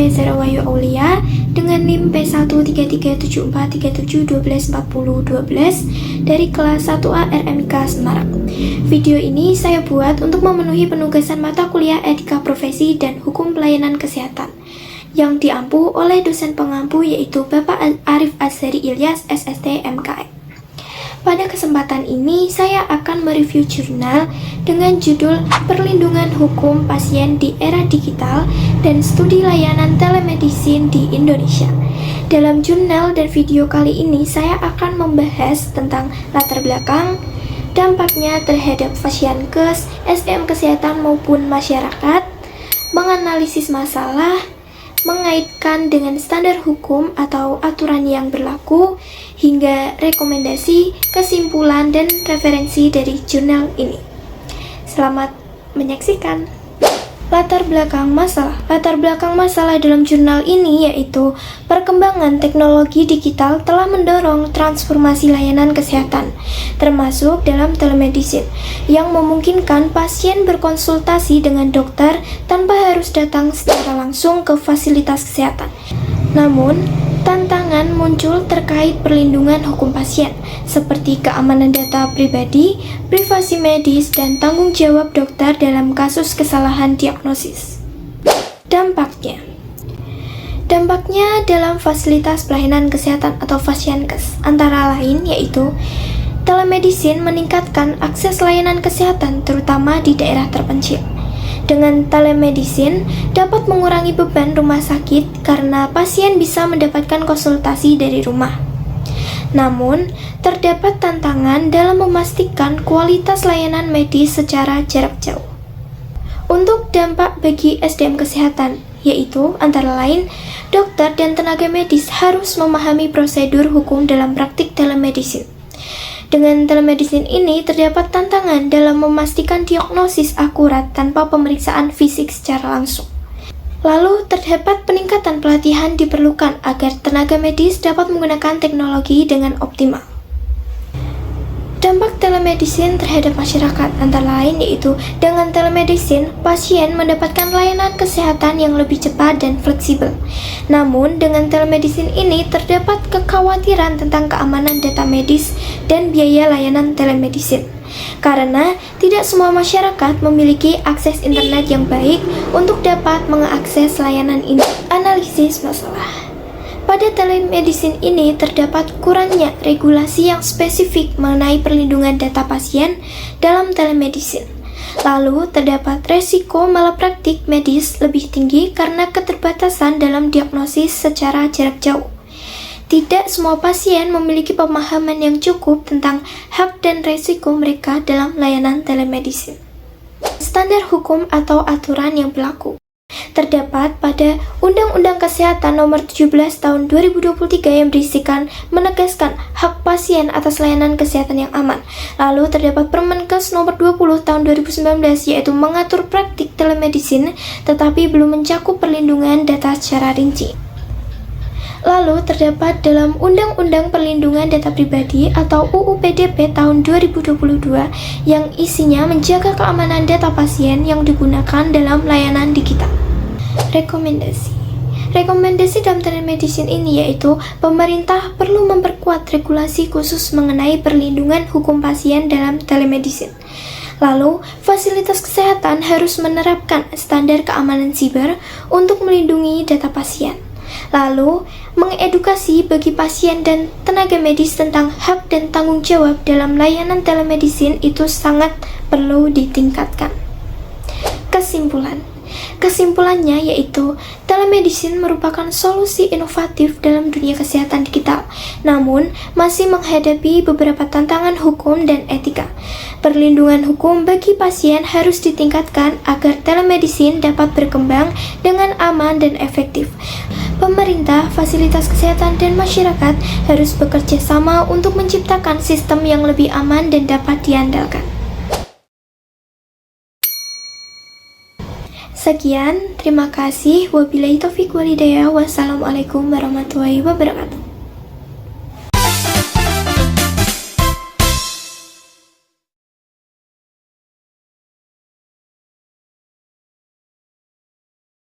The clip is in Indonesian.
Zahra Wahyu Aulia dengan NIM P1337437124012 dari kelas 1A RMIK Semarang. Video ini saya buat untuk memenuhi penugasan mata kuliah Etika Profesi dan Hukum Pelayanan Kesehatan yang diampu oleh dosen pengampu yaitu Bapak Arif Azhari Ilyas, SST, MKM. Pada kesempatan ini, saya akan mereview jurnal dengan judul Perlindungan Hukum Pasien di Era Digital dan Studi Layanan Telemedicine di Indonesia. Dalam jurnal dan video kali ini, saya akan membahas tentang latar belakang, dampaknya terhadap Fasiankes, SDM kesehatan maupun masyarakat, menganalisis masalah, mengaitkan dengan standar hukum atau aturan yang berlaku, hingga rekomendasi, kesimpulan, dan referensi dari jurnal ini. Selamat menyaksikan. Latar belakang masalah dalam jurnal ini yaitu perkembangan teknologi digital telah mendorong transformasi layanan kesehatan, termasuk dalam telemedicine, yang memungkinkan pasien berkonsultasi dengan dokter tanpa harus datang secara langsung ke fasilitas kesehatan. Namun, tantangan muncul terkait perlindungan hukum pasien, seperti keamanan data pribadi, privasi medis, dan tanggung jawab dokter dalam kasus kesalahan diagnosis. Dampaknya dalam fasilitas pelayanan kesehatan atau Fasiankes antara lain yaitu telemedicine meningkatkan akses layanan kesehatan terutama di daerah terpencil. Dengan telemedicine dapat mengurangi beban rumah sakit karena pasien bisa mendapatkan konsultasi dari rumah. Namun, terdapat tantangan dalam memastikan kualitas layanan medis secara jarak jauh. Untuk dampak bagi SDM kesehatan, yaitu antara lain, dokter dan tenaga medis harus memahami prosedur hukum dalam praktik telemedicine. Dengan telemedicine ini terdapat tantangan dalam memastikan diagnosis akurat tanpa pemeriksaan fisik secara langsung. Lalu terdapat peningkatan pelatihan diperlukan agar tenaga medis dapat menggunakan teknologi dengan optimal. Dampak telemedicine terhadap masyarakat antara lain yaitu dengan telemedicine, pasien mendapatkan layanan kesehatan yang lebih cepat dan fleksibel. Namun, dengan telemedicine ini terdapat kekhawatiran tentang keamanan data medis dan biaya layanan telemedicine. Karena tidak semua masyarakat memiliki akses internet yang baik untuk dapat mengakses layanan ini. Analisis masalah. Pada telemedicine ini terdapat kurangnya regulasi yang spesifik mengenai perlindungan data pasien dalam telemedicine. Lalu terdapat resiko malapraktik medis lebih tinggi karena keterbatasan dalam diagnosis secara jarak jauh. Tidak semua pasien memiliki pemahaman yang cukup tentang hak dan resiko mereka dalam layanan telemedicine. Standar hukum atau aturan yang berlaku terdapat pada Undang-Undang Kesehatan Nomor 17 Tahun 2023 yang berisikan menegaskan hak pasien atas layanan kesehatan yang aman. Lalu terdapat Permenkes Nomor 20 Tahun 2019 yaitu mengatur praktik telemedicine tetapi belum mencakup perlindungan data secara rinci. Lalu terdapat dalam Undang-Undang Perlindungan Data Pribadi atau UU PDP tahun 2022 yang isinya menjaga keamanan data pasien yang digunakan dalam layanan digital. Rekomendasi dalam telemedicine ini yaitu pemerintah perlu memperkuat regulasi khusus mengenai perlindungan hukum pasien dalam telemedicine. Lalu, fasilitas kesehatan harus menerapkan standar keamanan siber untuk melindungi data pasien. Lalu, mengedukasi bagi pasien dan tenaga medis tentang hak dan tanggung jawab dalam layanan telemedicine itu sangat perlu ditingkatkan. Kesimpulannya yaitu telemedicine merupakan solusi inovatif dalam dunia kesehatan digital, namun masih menghadapi beberapa tantangan hukum dan etika. Perlindungan hukum bagi pasien harus ditingkatkan agar telemedicine dapat berkembang dengan aman dan efektif. Pemerintah, fasilitas kesehatan, dan masyarakat harus bekerja sama untuk menciptakan sistem yang lebih aman dan dapat diandalkan. Sekian, terima kasih. Wabillahi taufiq wal hidayah. Wassalamualaikum warahmatullahi wabarakatuh.